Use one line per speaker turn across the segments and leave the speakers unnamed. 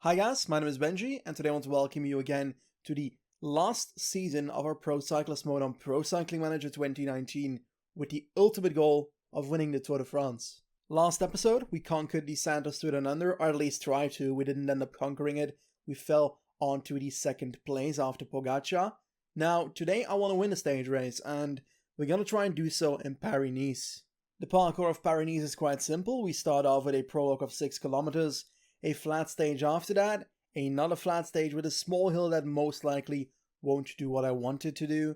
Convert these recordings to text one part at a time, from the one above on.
Hi guys, my name is Benji, and today I want to welcome you again to the last season of our Pro Cyclist mode on Pro Cycling Manager 2019 with the ultimate goal of winning the Tour de France. Last episode, we conquered the Santos Tour Down Under, or at least tried to. We didn't end up conquering it. We fell onto the second place after Pogacar. Now, today I want to win a stage race, and we're going to try and do so in Paris-Nice. The parkour of Paris-Nice is quite simple. We start off with a prologue of 6 kilometers. A flat stage after that, another flat stage with a small hill that most likely won't do what I want it to do.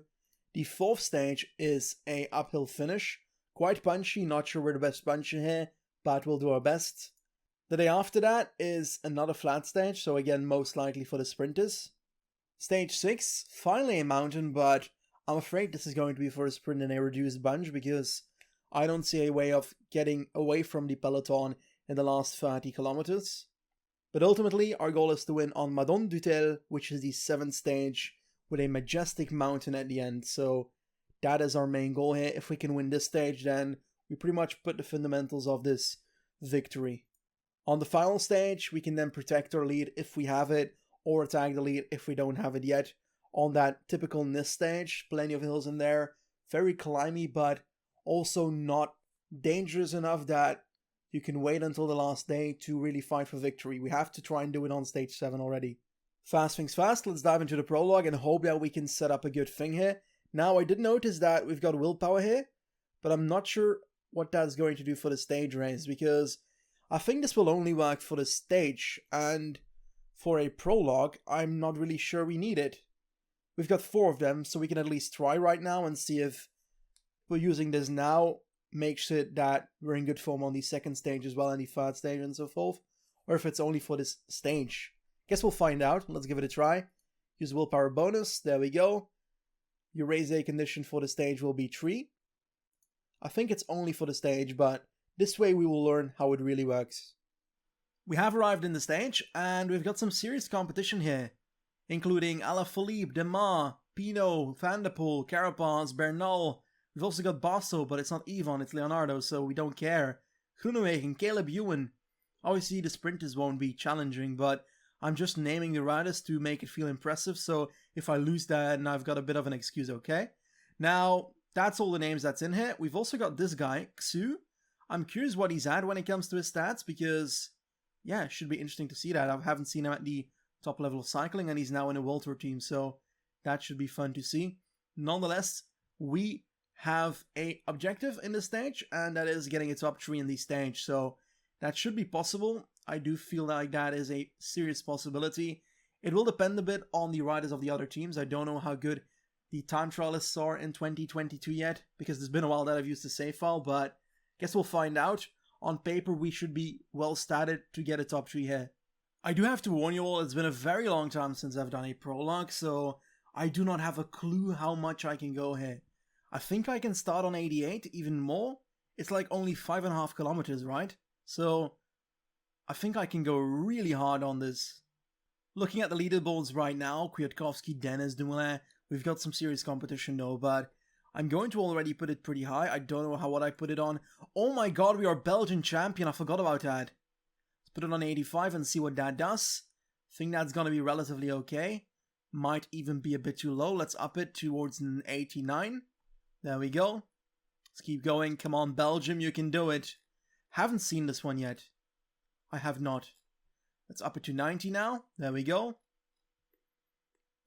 The fourth stage is a uphill finish, quite punchy, not sure we're the best puncher here, but we'll do our best. The day after that is another flat stage, so again most likely for the sprinters. Stage 6, finally a mountain, but I'm afraid this is going to be for a sprint in a reduced bunch because I don't see a way of getting away from the peloton in the last 30 kilometers. But ultimately, our goal is to win on Madone du Tel, which is the 7th stage, with a majestic mountain at the end. So that is our main goal here. If we can win this stage, then we pretty much put the fundamentals of this victory. On the final stage, we can then protect our lead if we have it, or attack the lead if we don't have it yet. On that typical Nice stage, plenty of hills in there, very climby, but also not dangerous enough that you can wait until the last day to really fight for victory. We have to try and do it on stage 7 already. Fast things fast, let's dive into the prologue and hope that we can set up a good thing here. Now, I did notice that we've got willpower here, but I'm not sure what that's going to do for the stage race, because I think this will only work for the stage, and for a prologue, I'm not really sure we need it. We've got 4 of them, so we can at least try right now and see if we're using this now makes it that we're in good form on the second stage as well, and the third stage and so forth, or if it's only for this stage. Guess we'll find out. Let's give it a try. Use willpower bonus. There we go. Your raise day condition for the stage will be 3. I think it's only for the stage, but this way we will learn how it really works. We have arrived in the stage, and we've got some serious competition here, including Alaphilippe, Demar, Pinot, Van der Poel, Carapaz, Bernal. We've also got Basso, but it's not Yvonne, it's Leonardo, so we don't care. Groenewegen, Caleb Ewan. Obviously the sprinters won't be challenging, but I'm just naming the riders to make it feel impressive, so if I lose that, then I've got a bit of an excuse, okay? Now, that's all the names that's in here. We've also got this guy, Xu. I'm curious what he's at when it comes to his stats, because, yeah, it should be interesting to see that. I haven't seen him at the top level of cycling, and he's now in a World Tour team, so that should be fun to see. Nonetheless, we have a objective in this stage, and that is getting a top 3 in the stage, so that should be possible. I do feel like that is a serious possibility. It will depend a bit on the riders of the other teams. I don't know how good the time trialists are in 2022 yet, because it's been a while that I've used the save file, but guess we'll find out. On paper, we should be well statted to get a top 3 here. I do have to warn you all, it's been a very long time since I've done a prologue, so I do not have a clue how much I can go here. I think I can start on 88, even more. It's like only 5.5 kilometers, right? So I think I can go really hard on this. Looking at the leaderboards right now, Kwiatkowski, Dennis, Dumoulin, we've got some serious competition though, but I'm going to already put it pretty high. I don't know what I put it on. Oh my god, we are Belgian champion, I forgot about that. Let's put it on 85 and see what that does. Think that's gonna be relatively okay. Might even be a bit too low. Let's up it towards an 89. There we go. Let's keep going. Come on, Belgium, you can do it. Haven't seen this one yet. I have not. Let's up it to 90 now. There we go.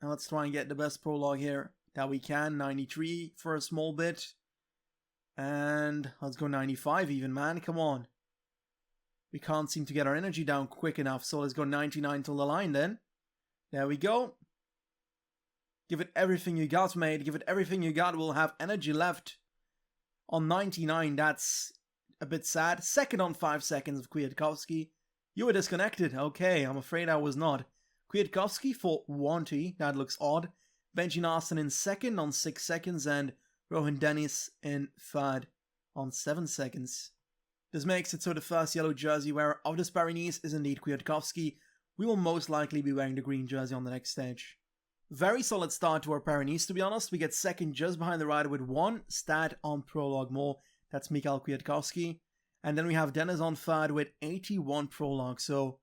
Now let's try and get the best prologue here that we can. 93 for a small bit. And let's go 95 even, man. Come on. We can't seem to get our energy down quick enough, so let's go 99 till the line then. There we go. Give it everything you got, mate. Give it everything you got. We'll have energy left. On 99, that's a bit sad. Second on 5 seconds of Kwiatkowski. You were disconnected. Okay, I'm afraid I was not. Kwiatkowski for 1T. That looks odd. Benji Narsson in second on 6 seconds. And Rohan Dennis in third on 7 seconds. This makes it so the first yellow jersey wearer of this Paris-Nice is indeed Kwiatkowski. We will most likely be wearing the green jersey on the next stage. Very solid start to our Paris-Nice, to be honest. We get second just behind the rider with 1 stat on Prologue more. That's Mikhail Kwiatkowski. And then we have Dennis on third with 81 Prologue. So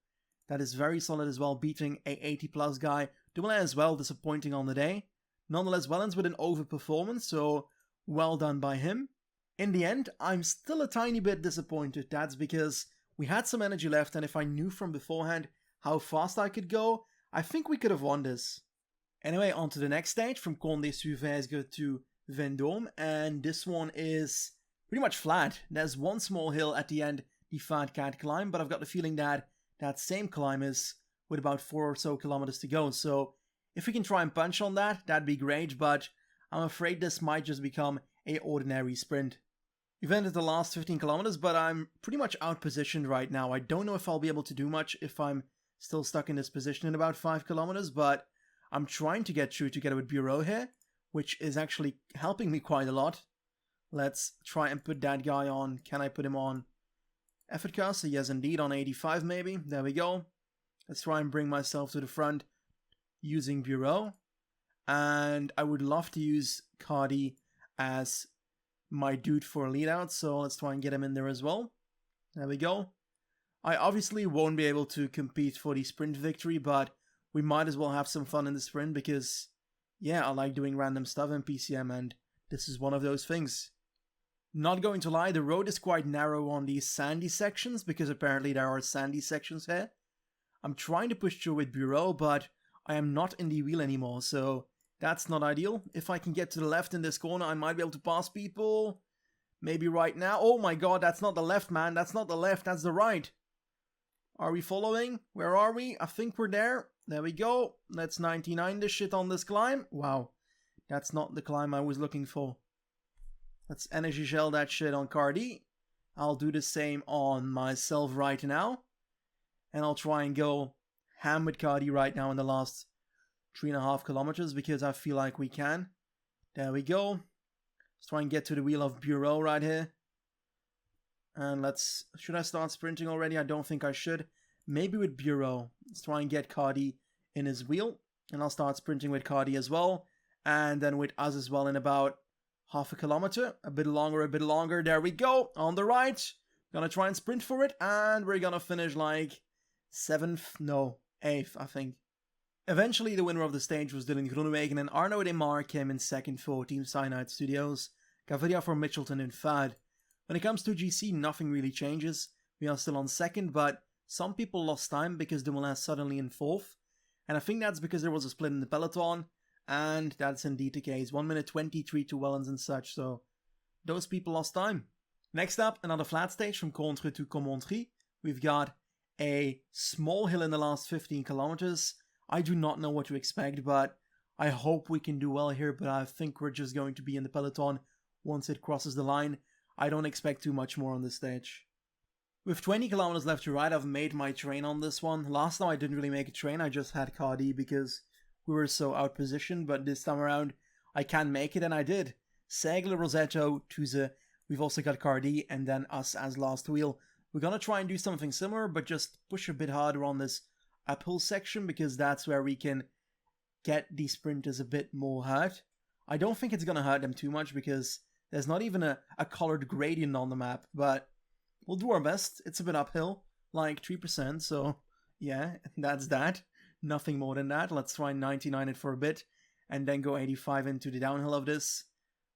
That is very solid as well, beating a 80 plus guy. Dumoulin as well, disappointing on the day. Nonetheless, Wellens with an overperformance, so well done by him. In the end, I'm still a tiny bit disappointed. That's because we had some energy left, and if I knew from beforehand how fast I could go, I think we could have won this. Anyway, on to the next stage, from Condé-sur-Vesgue to Vendôme, and this one is pretty much flat. There's one small hill at the end, the Fat Cat climb, but I've got the feeling that that same climb is with about 4 or so kilometers to go, so if we can try and punch on that, that'd be great, but I'm afraid this might just become a ordinary sprint. We've entered the last 15 kilometers, but I'm pretty much out-positioned right now. I don't know if I'll be able to do much if I'm still stuck in this position in about 5 kilometers, but I'm trying to get through together with Bureau here, which is actually helping me quite a lot. Let's try and put that guy on. Can I put him on effort caster? Yes, indeed, on 85 maybe. There we go. Let's try and bring myself to the front using Bureau. And I would love to use Cardi as my dude for a lead out, so let's try and get him in there as well. There we go. I obviously won't be able to compete for the sprint victory, but we might as well have some fun in the sprint because, yeah, I like doing random stuff in PCM, and this is one of those things. Not going to lie, the road is quite narrow on these sandy sections because apparently there are sandy sections here. I'm trying to push through with Bureau, but I am not in the wheel anymore, so that's not ideal. If I can get to the left in this corner, I might be able to pass people. Maybe right now. Oh my god, that's not the left, man. That's not the left, that's the right. Are we following? Where are we? I think we're there. There we go. Let's 99 this shit on this climb. Wow. That's not the climb I was looking for. Let's energy gel that shit on Cardi. I'll do the same on myself right now. And I'll try and go ham with Cardi right now in the last 3.5 kilometers because I feel like we can. There we go. Let's try and get to the wheel of Bureau right here. And let's... Should I start sprinting already? I don't think I should. Maybe with Bureau. Let's try and get Cardi in his wheel. And I'll start sprinting with Cardi as well. And then with us as well in about 0.5 kilometer. A bit longer, a bit longer. There we go. On the right. Gonna try and sprint for it. And we're gonna finish like 7th. No, 8th, I think. Eventually, the winner of the stage was Dylan Groenewegen, and Arno Demar came in second for Team Cyanide Studios. Gaviria for Mitchelton in third. When it comes to GC, nothing really changes. We are still on second, but some people lost time because Dumoulin is suddenly in fourth. And I think that's because there was a split in the peloton, and that's indeed the case. 1 minute 23 to Wellens and such, so those people lost time. Next up, another flat stage from Contres to Commentry. We've got a small hill in the last 15 kilometers. I do not know what to expect, but I hope we can do well here, but I think we're just going to be in the peloton once it crosses the line. I don't expect too much more on this stage. With 20 kilometers left to ride, I've made my train on this one. Last time I didn't really make a train, I just had Cardi because we were so out-positioned, but this time around I can make it, and I did. Segle, Rosetto, Tuze, we've also got Cardi, and then us as last wheel. We're gonna try and do something similar, but just push a bit harder on this uphill section because that's where we can get the sprinters a bit more hurt. I don't think it's gonna hurt them too much because there's not even a colored gradient on the map, but we'll do our best. It's a bit uphill, like 3%, so yeah, that's that. Nothing more than that. Let's try and 99 it for a bit and then go 85 into the downhill of this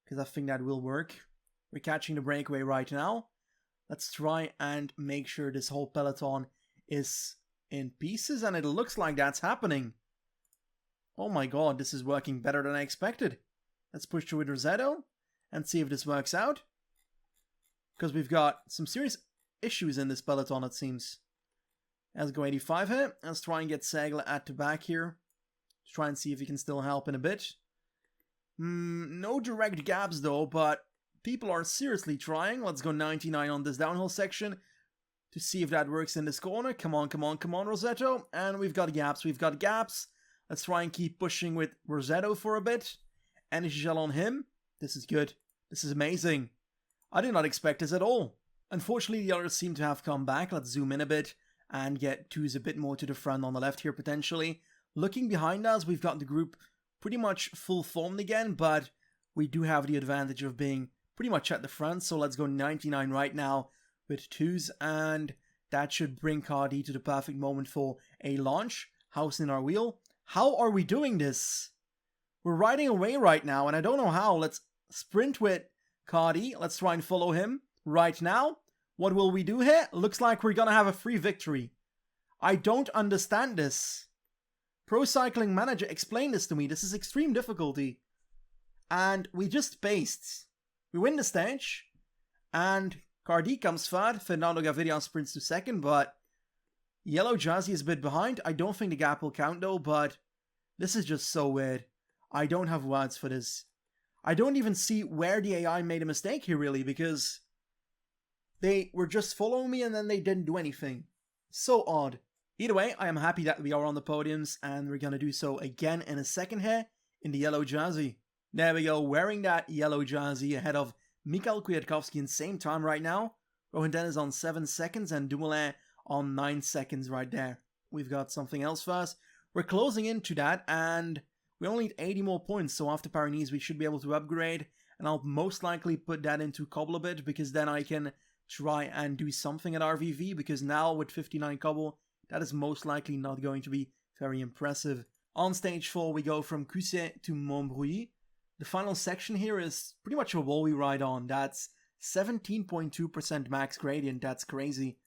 because I think that will work. We're catching the breakaway right now. Let's try and make sure this whole peloton is in pieces, and it looks like that's happening. Oh my god, this is working better than I expected. Let's push through with Rosetto and see if this works out. Because we've got some serious issues in this peloton, it seems. Let's go 85 here. Let's try and get Segle at the back here. Let's try and see if he can still help in a bit. No direct gaps though, but people are seriously trying. Let's go 99 on this downhill section to see if that works in this corner. Come on, come on, come on, Rosetto. And we've got gaps, we've got gaps. Let's try and keep pushing with Rosetto for a bit. Energy gel on him. This is good. This is amazing. I did not expect this at all. Unfortunately, the others seem to have come back. Let's zoom in a bit and get Tuz a bit more to the front on the left here, potentially. Looking behind us, we've got the group pretty much full formed again, but we do have the advantage of being pretty much at the front. So let's go 99 right now with Tuz and That should bring Cardi to the perfect moment for a launch. House in our wheel. How are we doing this? We're riding away right now, and I don't know how. Let's sprint with Cardi. Let's try and follow him right now. What will we do here? Looks like we're gonna have a free victory. I don't understand this. Pro Cycling Manager, explain this to me. This is extreme difficulty. And we just paced. We win the stage. And Cardi comes third. Fernando Gaviria sprints to second. But Yellow Jersey is a bit behind. I don't think the gap will count though. But this is just so weird. I don't have words for this. I don't even see where the AI made a mistake here really. Because they were just following me and then they didn't do anything. So odd. Either way, I am happy that we are on the podiums, and we're going to do so again in a second here in the yellow jersey. There we go, wearing that yellow jersey ahead of Mikhail Kwiatkowski in same time right now. Rohan Dennis on 7 seconds and Dumoulin on 9 seconds right there. We've got something else first. We're closing into that, and we only need 80 more points, so after Paris-Nice we should be able to upgrade, and I'll most likely put that into cobble a bit, because then I can try and do something at RVV, because now with 59 cobble, that is most likely not going to be very impressive. On stage 4, we go from Cusset to Montbrouilly. The final section here is pretty much a wall we ride on. That's 17.2% max gradient. That's crazy.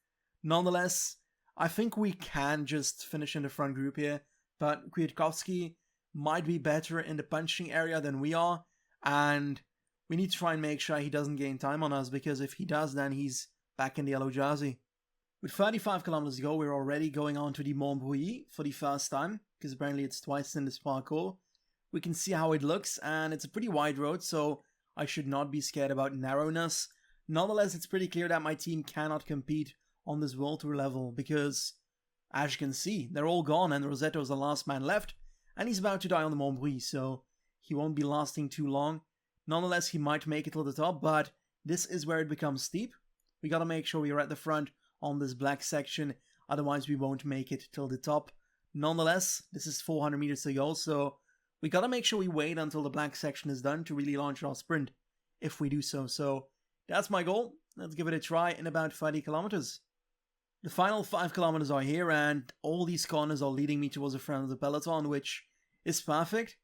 Nonetheless, I think we can just finish in the front group here, but Kwiatkowski might be better in the punching area than we are, and we need to try and make sure he doesn't gain time on us, because if he does, then he's back in the yellow jersey. With 35 kilometers to go, we're already going on to the Montbrouilly for the first time, because apparently it's twice in this parcours. We can see how it looks, and it's a pretty wide road, so I should not be scared about narrowness. Nonetheless, it's pretty clear that my team cannot compete on this World Tour level, because, as you can see, they're all gone, and Rosetto's the last man left, and he's about to die on the Montbrouilly, so he won't be lasting too long. Nonetheless, he might make it to the top, but this is where it becomes steep. We gotta make sure we're at the front on this black section, otherwise we won't make it till the top. Nonetheless, this is 400 meters to go, so we gotta make sure we wait until the black section is done to really launch our sprint, if we do so. So that's my goal. Let's give it a try in about 30 kilometers. The final 5 kilometers are here, and all these corners are leading me towards the front of the peloton, which is perfect.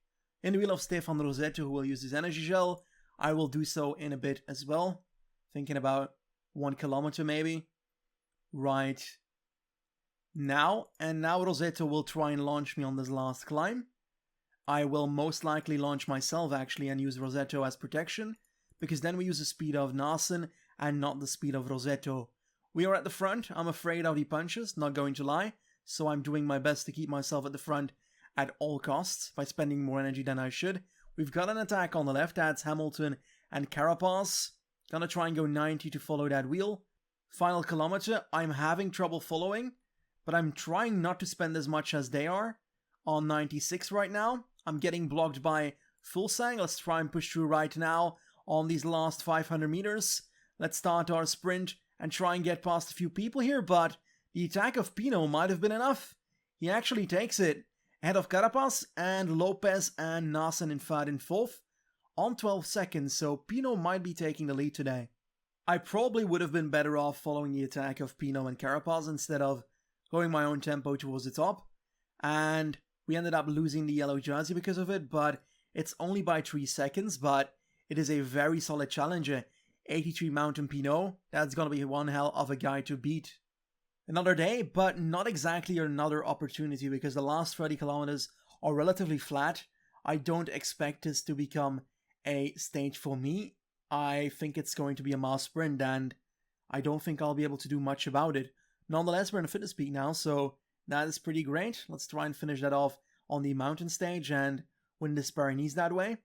In the wheel of Stefan Rosetto, who will use his energy gel. I will do so in a bit as well. Thinking about 1 kilometer maybe. Right now. And now Rosetto will try and launch me on this last climb. I will most likely launch myself actually and use Rosetto as protection, because then we use the speed of Narsen and not the speed of Rosetto. We are at the front. I'm afraid of the punches, not going to lie, so I'm doing my best to keep myself at the front at all costs by spending more energy than I should. We've got an attack on the left. That's Hamilton and Carapaz. Gonna try and go 90 to follow that wheel. Final kilometer, I'm having trouble following, but I'm trying not to spend as much as they are. On 96 right now, I'm getting blocked by Fulsang. Let's try and push through right now on these last 500 meters. Let's start our sprint and try and get past a few people here, but the attack of Pino might have been enough. He actually takes it ahead of Carapaz and Lopez and Narsen in third and fourth on 12 seconds, so Pino might be taking the lead today. I probably would have been better off following the attack of Pino and Carapaz instead of going my own tempo towards the top, and we ended up losing the yellow jersey because of it, but it's only by 3 seconds, but it is a very solid challenger. 83 Mountain Pinot, that's gonna be one hell of a guy to beat. Another day, but not exactly another opportunity, because the last 30 kilometers are relatively flat. I don't expect this to become a stage for me. I think it's going to be a mass sprint, and I don't think I'll be able to do much about it. Nonetheless, we're in a fitness peak now, so that is pretty great. Let's try and finish that off on the mountain stage and win this Paris-Nice that way.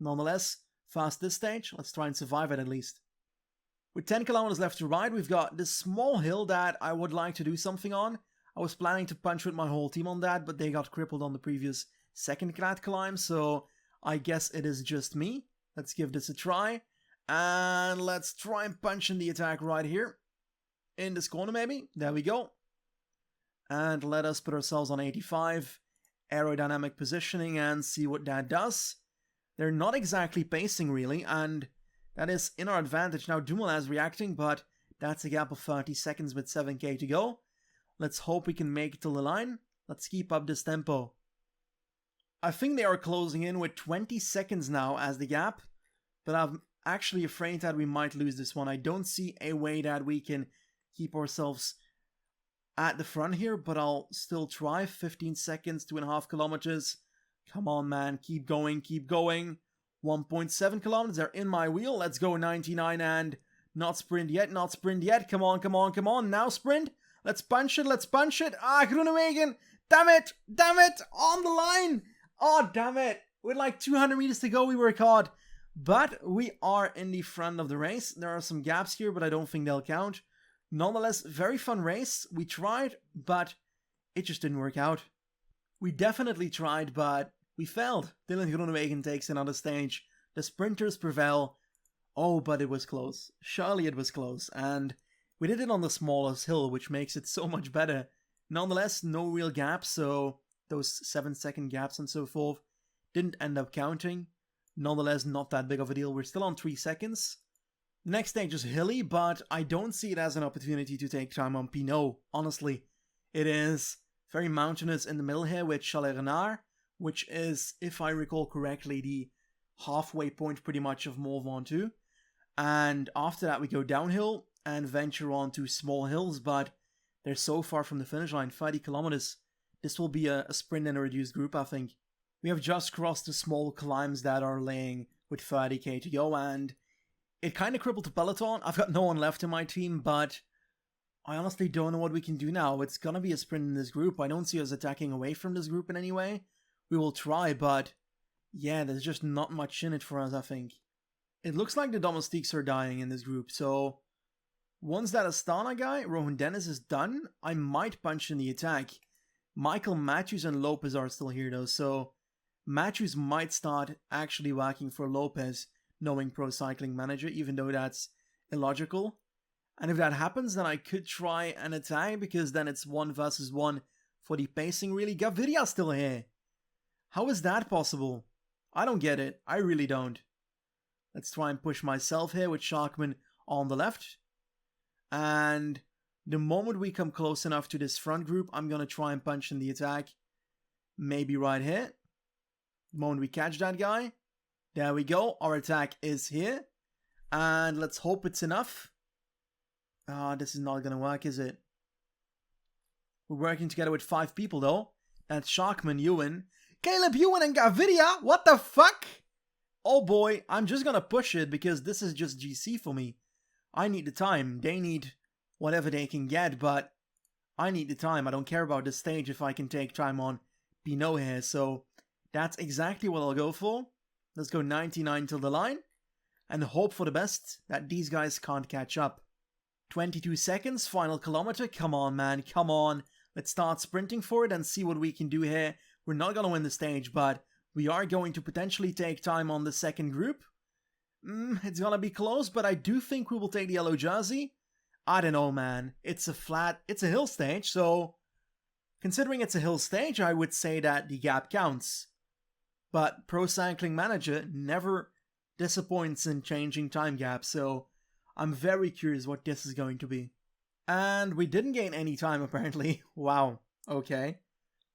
Nonetheless, fast this stage. Let's try and survive it at least. With 10 kilometers left to ride, we've got this small hill that I would like to do something on. I was planning to punch with my whole team on that, but they got crippled on the previous second cat climb, so I guess it is just me. Let's give this a try. And let's try and punch in the attack right here. In this corner maybe. There we go. And let us put ourselves on 85. Aerodynamic positioning and see what that does. They're not exactly pacing really, and that is in our advantage. Now Dumoulin is reacting, but That's a gap of 30 seconds with 7k to go. Let's hope we can make it to the line. Let's keep up this tempo. I think they are closing in with 20 seconds now as the gap, but I'm actually afraid that we might lose this one. I don't see a way that we can keep ourselves at the front here, but I'll still try. 15 seconds, 2.5 kilometers. Come on, man. Keep going, keep going. 1.7 kilometers. They're in my wheel. Let's go 99 and not sprint yet, not sprint yet. Come on, come on, come on. Now sprint. Let's punch it, let's punch it. Ah, Groenewegen. Damn it, on the line. Oh, damn it. With like 200 meters to go, we were caught. But we are in the front of the race. There are some gaps here, but I don't think they'll count. Nonetheless, very fun race. We tried, but it just didn't work out. We definitely tried, but we failed. Dylan Groenewegen takes another stage. The sprinters prevail. Oh, but it was close. Surely it was close. And we did it on the smallest hill, which makes it so much better. Nonetheless, no real gaps, so those 7-second gaps and so forth didn't end up counting. Nonetheless, not that big of a deal. We're still on 3 seconds. Next stage is Hilly, but I don't see it as an opportunity to take time on Pinot, honestly. It is very mountainous in the middle here with Chalet Renard, which is, if I recall correctly, the halfway point pretty much of Mont Ventoux. And after that we go downhill and venture on to small hills, but they're so far from the finish line, 30 kilometers. This will be a sprint in a reduced group, I think. We have just crossed the small climbs that are laying with 30k to go, and it kind of crippled the peloton. I've got no one left in my team, but I honestly don't know what we can do now. It's gonna be a sprint in this group. I don't see us attacking away from this group in any way. We will try, but yeah, there's just not much in it for us, I think. It looks like the domestiques are dying in this group, so once that Astana guy, Rohan Dennis, is done, I might punch in the attack. Michael Matthews and Lopez are still here though, so Matthews might start actually working for Lopez, knowing Pro Cycling Manager, even though that's illogical. And if that happens, then I could try an attack, because then it's 1 versus 1 for the pacing, really. Gaviria still here. How is that possible? I don't get it. I really don't. Let's try and push myself here with Sharkman on the left. And the moment we come close enough to this front group, I'm going to try and punch in the attack. Maybe right here. The moment we catch that guy. There we go. Our attack is here. And let's hope it's enough. This is not going to work, is it? We're working together with 5 people, though. That's Sharkman, Ewan, Caleb, Ewan, and Gaviria. What the fuck? Oh boy, I'm just going to push it because this is just GC for me. I need the time. They need whatever they can get, but I need the time. I don't care about this stage if I can take time on Pinot here. So that's exactly what I'll go for. Let's go 99 till the line and hope for the best that these guys can't catch up. 22 seconds, final kilometer. Come on, man. Come on. Let's start sprinting for it and see what we can do here. We're not going to win the stage, but we are going to potentially take time on the second group. It's going to be close, but I do think we will take the yellow jersey. I don't know, man. It's a hill stage, so considering it's a hill stage, I would say that the gap counts. But Pro Cycling Manager never disappoints in changing time gaps, so I'm very curious what this is going to be. And we didn't gain any time, apparently. Wow. Okay.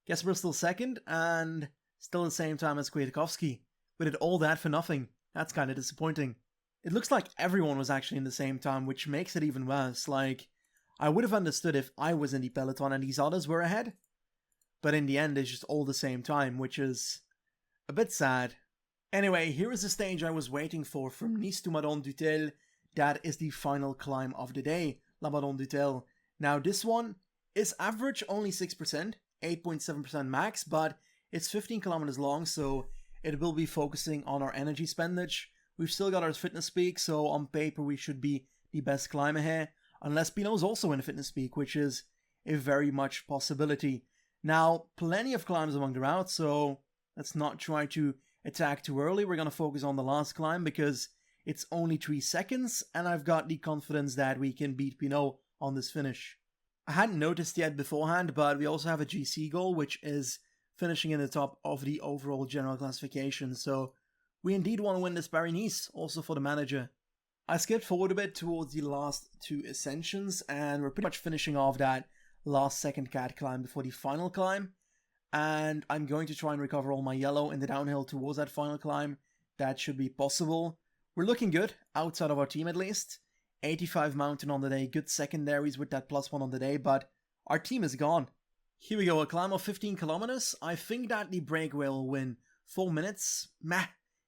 Guess we're still second, and still the same time as Kwiatkowski. We did all that for nothing. That's kind of disappointing. It looks like everyone was actually in the same time, which makes it even worse. Like, I would have understood if I was in the peloton and these others were ahead. But in the end, it's just all the same time, which is a bit sad. Anyway, here is the stage I was waiting for, from Nice to Madone du Tel. That is the final climb of the day, La Madone du Tel. Now, this one is average only 6%, 8.7% max, but it's 15 kilometers long, so it will be focusing on our energy spendage. We've still got our fitness peak, so on paper we should be the best climber here, unless Pinot's also in a fitness peak, which is a very much possibility. Now, plenty of climbs along the route, so let's not try to attack too early. We're going to focus on the last climb because it's only 3 seconds, and I've got the confidence that we can beat Pinot on this finish. I hadn't noticed yet beforehand, but we also have a GC goal, which is finishing in the top of the overall general classification, so we indeed want to win this Paris-Nice, also for the manager. I skipped forward a bit towards the last two ascensions, and we're pretty much finishing off that last second cat climb before the final climb. And I'm going to try and recover all my yellow in the downhill towards that final climb. That should be possible. We're looking good, outside of our team at least. 85 mountain on the day, good secondaries with that +1 on the day, but our team is gone. Here we go, a climb of 15 kilometers. I think that the breakaway will win 4 minutes. Meh,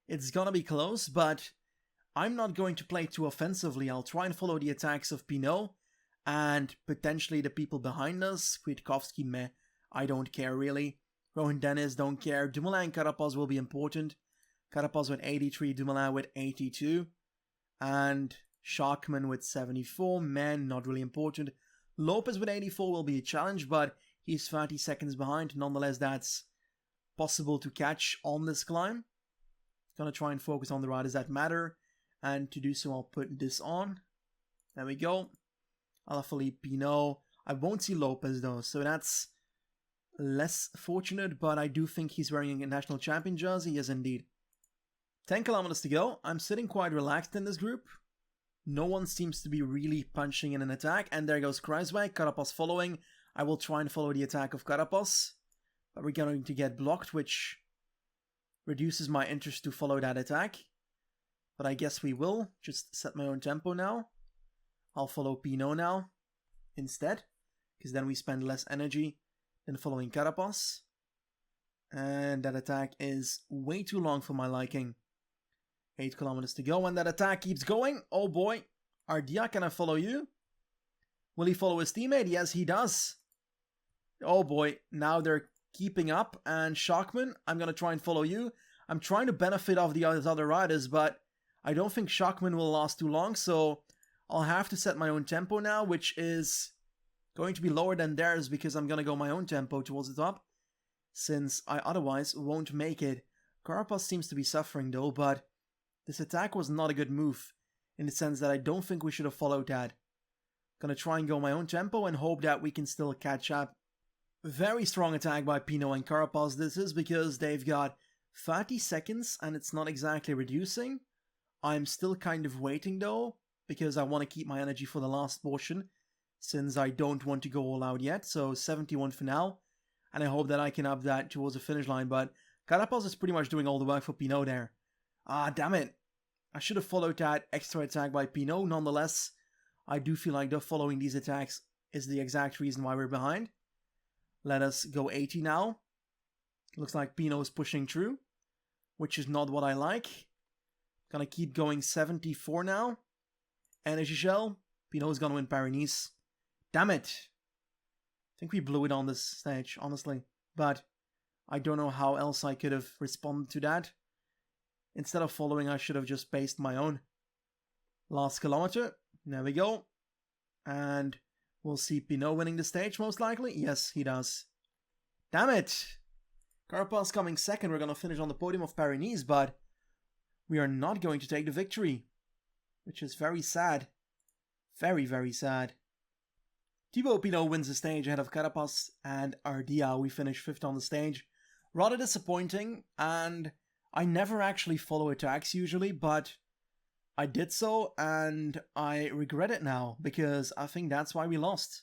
it's gonna be close, but I'm not going to play too offensively. I'll try and follow the attacks of Pinot and potentially the people behind us. Kwiatkowski, meh, I don't care really. Rohan Dennis, don't care. Dumoulin and Carapaz will be important. Carapaz with 83, Dumoulin with 82. And Schachmann with 74, meh, not really important. Lopez with 84 will be a challenge, but he's 30 seconds behind. Nonetheless, that's possible to catch on this climb. Gonna try and focus on the riders that matter. And to do so, I'll put this on. There we go. Alaphilippe, Pinot. I won't see Lopez though, so that's less fortunate, but I do think he's wearing a national champion jersey. Yes, indeed. 10 kilometers to go. I'm sitting quite relaxed in this group. No one seems to be really punching in an attack. And there goes Kruijswijk. Carapaz following. I will try and follow the attack of Carapaz. But we're going to get blocked, which reduces my interest to follow that attack. But I guess we will. Just set my own tempo now. I'll follow Pinot now instead, because then we spend less energy than following Carapaz. And that attack is way too long for my liking. 8 kilometers to go, and that attack keeps going. Oh boy. Ardia, can I follow you? Will he follow his teammate? Yes, he does. Oh boy, now they're keeping up. And Schachmann, I'm going to try and follow you. I'm trying to benefit off the other riders, but I don't think Schachmann will last too long, so I'll have to set my own tempo now, which is going to be lower than theirs because I'm going to go my own tempo towards the top, since I otherwise won't make it. Carapaz seems to be suffering though, but this attack was not a good move, in the sense that I don't think we should have followed that. Gonna try and go my own tempo and hope that we can still catch up. Very strong attack by Pinot and Carapaz this is, because they've got 30 seconds and it's not exactly reducing. I'm still kind of waiting though, because I want to keep my energy for the last portion, since I don't want to go all out yet. So 71 for now, and I hope that I can up that towards the finish line, but Carapaz is pretty much doing all the work for Pinot there. Ah, damn it. I should have followed that extra attack by Pinot. Nonetheless, I do feel like the following these attacks is the exact reason why we're behind. Let us go 80 now. Looks like Pinot is pushing through, which is not what I like. Gonna keep going 74 now. Energy Shell. Pinot is gonna win Paris-Nice. Damn it. I think we blew it on this stage, honestly. But I don't know how else I could have responded to that. Instead of following, I should have just paced my own. Last kilometer. There we go. And we'll see Pinot winning the stage, most likely. Yes, he does. Damn it. Carapaz coming second. We're going to finish on the podium of Paris-Nice, but we are not going to take the victory, which is very sad. Very, very sad. Thibaut Pinot wins the stage ahead of Carapaz and Ardia. We finish 5th on the stage. Rather disappointing, and I never actually follow attacks usually, but I did so, and I regret it now, because I think that's why we lost.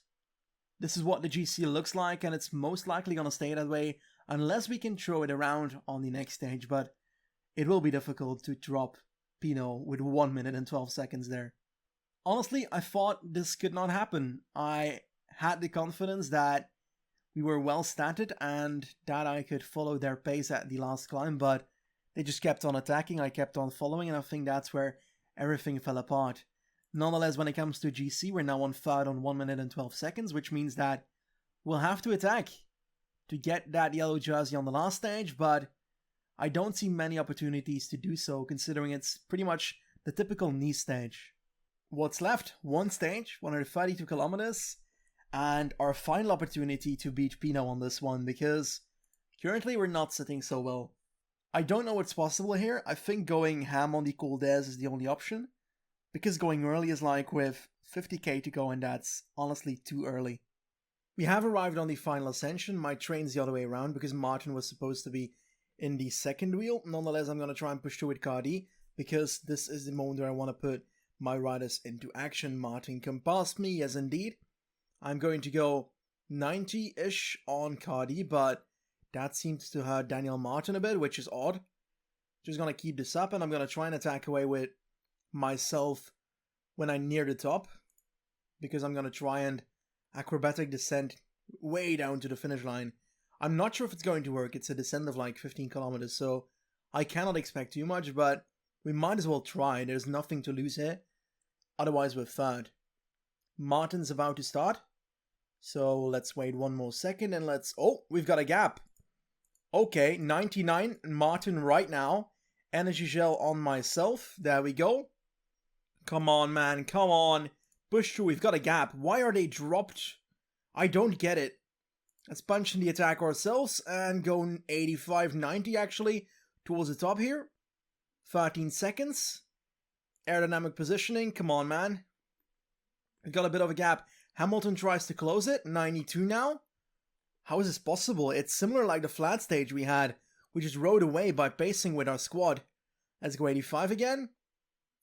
This is what the GC looks like, and it's most likely gonna stay that way, unless we can throw it around on the next stage, but it will be difficult to drop Pinot with 1 minute and 12 seconds there. Honestly, I thought this could not happen. I had the confidence that we were well statted, and that I could follow their pace at the last climb, but they just kept on attacking, I kept on following, and I think that's where everything fell apart. Nonetheless, when it comes to GC, we're now on 3rd on 1 minute and 12 seconds, which means that we'll have to attack to get that yellow jersey on the last stage, but I don't see many opportunities to do so, considering it's pretty much the typical Nice stage. What's left? One stage, 132 kilometers, and our final opportunity to beat Pinot on this one, because currently we're not sitting so well. I don't know what's possible here. I think going ham on the Col d'Aise is the only option, because going early is like with 50k to go, and that's honestly too early. We have arrived on the final ascension. My train's the other way around because Martin was supposed to be in the second wheel. Nonetheless, I'm going to try and push through with Cardi, because this is the moment where I want to put my riders into action. Martin come past me, yes indeed. I'm going to go 90-ish on Cardi, but that seems to hurt Daniel Martin a bit, which is odd. Just gonna keep this up, and I'm gonna try and attack away with myself when I'm near the top, because I'm gonna try and acrobatic descent way down to the finish line. I'm not sure if it's going to work. It's a descent of like 15 kilometers, so I cannot expect too much, but we might as well try. There's nothing to lose here. Otherwise, we're third. Martin's about to start, so let's wait one more second and let's... Oh, we've got a gap. Okay, 99, Martin right now. Energy gel on myself. There we go. Come on, man. Come on. Push through. We've got a gap. Why are they dropped? I don't get it. Let's punch in the attack ourselves and go 85, 90 actually towards the top here. 13 seconds. Aerodynamic positioning. Come on, man. We've got a bit of a gap. Hamilton tries to close it. 92 now. How is this possible? It's similar like the flat stage we had. We just rode away by pacing with our squad. Let's go 85 again.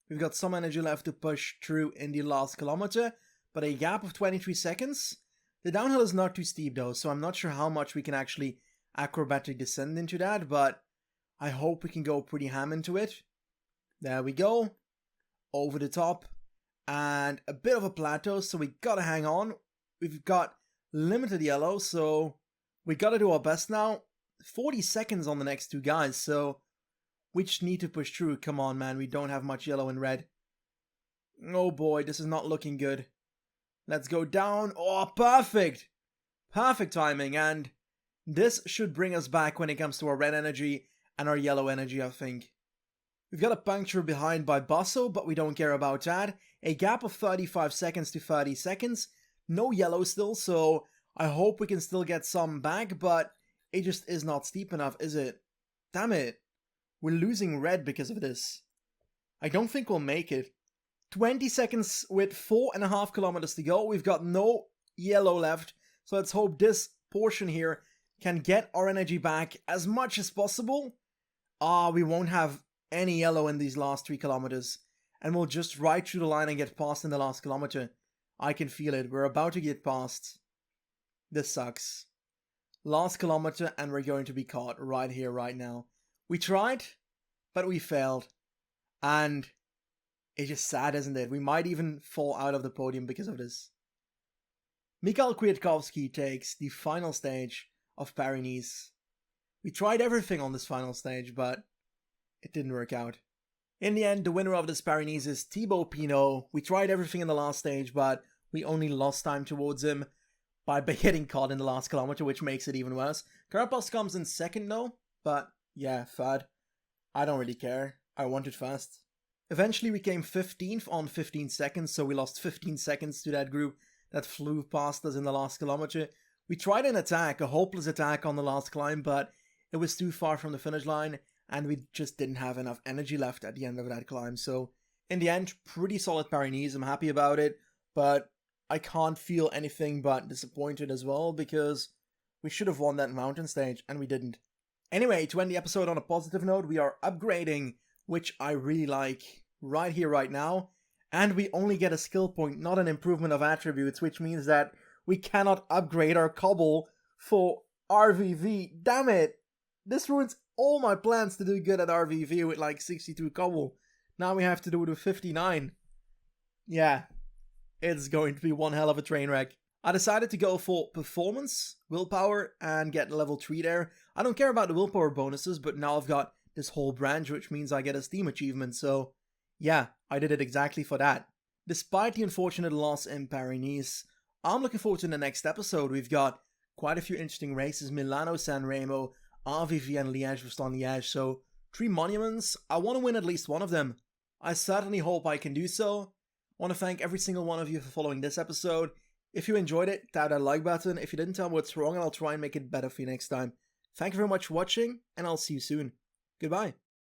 We've got some energy left to push through in the last kilometer, but a gap of 23 seconds. The downhill is not too steep though, so I'm not sure how much we can actually acrobatic descend into that, but I hope we can go pretty ham into it. There we go. Over the top. And a bit of a plateau, so we gotta hang on. We've got limited yellow, so we gotta do our best now. 40 seconds on the next two guys, so we just need to push through. Come on, man, we don't have much yellow and red. Oh boy, this is not looking good. Let's go down. Oh, perfect! Perfect timing, and this should bring us back when it comes to our red energy and our yellow energy, I think. We've got a puncture behind by Basso, but we don't care about that. A gap of 35 seconds to 30 seconds. No yellow still, so I hope we can still get some back, but it just is not steep enough, is it? Damn it. We're losing red because of this. I don't think we'll make it. 20 seconds with 4.5 kilometers to go. We've got no yellow left, so let's hope this portion here can get our energy back as much as possible. We won't have any yellow in these last 3 kilometers, and we'll just ride through the line and get past in the last kilometer. I can feel it. We're about to get past. This sucks. Last kilometer, and we're going to be caught right here, right now. We tried, but we failed. And it's just sad, isn't it? We might even fall out of the podium because of this. Mikhail Kwiatkowski takes the final stage of Paris-Nice. We tried everything on this final stage, but it didn't work out. In the end, the winner of this Paris-Nice is Thibaut Pinot. We tried everything in the last stage, but we only lost time towards him by getting caught in the last kilometer, which makes it even worse. Carapaz comes in second though, but yeah, third. I don't really care. I wanted first. Eventually we came 15th on 15 seconds, so we lost 15 seconds to that group that flew past us in the last kilometer. We tried an attack, a hopeless attack on the last climb, but it was too far from the finish line, and we just didn't have enough energy left at the end of that climb. So in the end, pretty solid Paris-Nice. I'm happy about it, but I can't feel anything but disappointed as well, because we should have won that mountain stage, and we didn't. Anyway, to end the episode on a positive note, we are upgrading, which I really like, right here, right now. And we only get a skill point, not an improvement of attributes, which means that we cannot upgrade our cobble for RVV. Damn it! This ruins all my plans to do good at RVV with like 62 cobble. Now we have to do it with 59. Yeah, it's going to be one hell of a train wreck. I decided to go for performance, willpower, and get level 3 there. I don't care about the willpower bonuses, but now I've got this whole branch, which means I get a Steam achievement, so yeah, I did it exactly for that. Despite the unfortunate loss in Paris-Nice, I'm looking forward to the next episode. We've got quite a few interesting races: Milano, San Remo, RVV, and Liège-Bastogne-Liège, so 3 monuments. I want to win at least one of them. I certainly hope I can do so. I want to thank every single one of you for following this episode. If you enjoyed it, tap that like button. If you didn't, tell me what's wrong and I'll try and make it better for you next time. Thank you very much for watching, and I'll see you soon. Goodbye.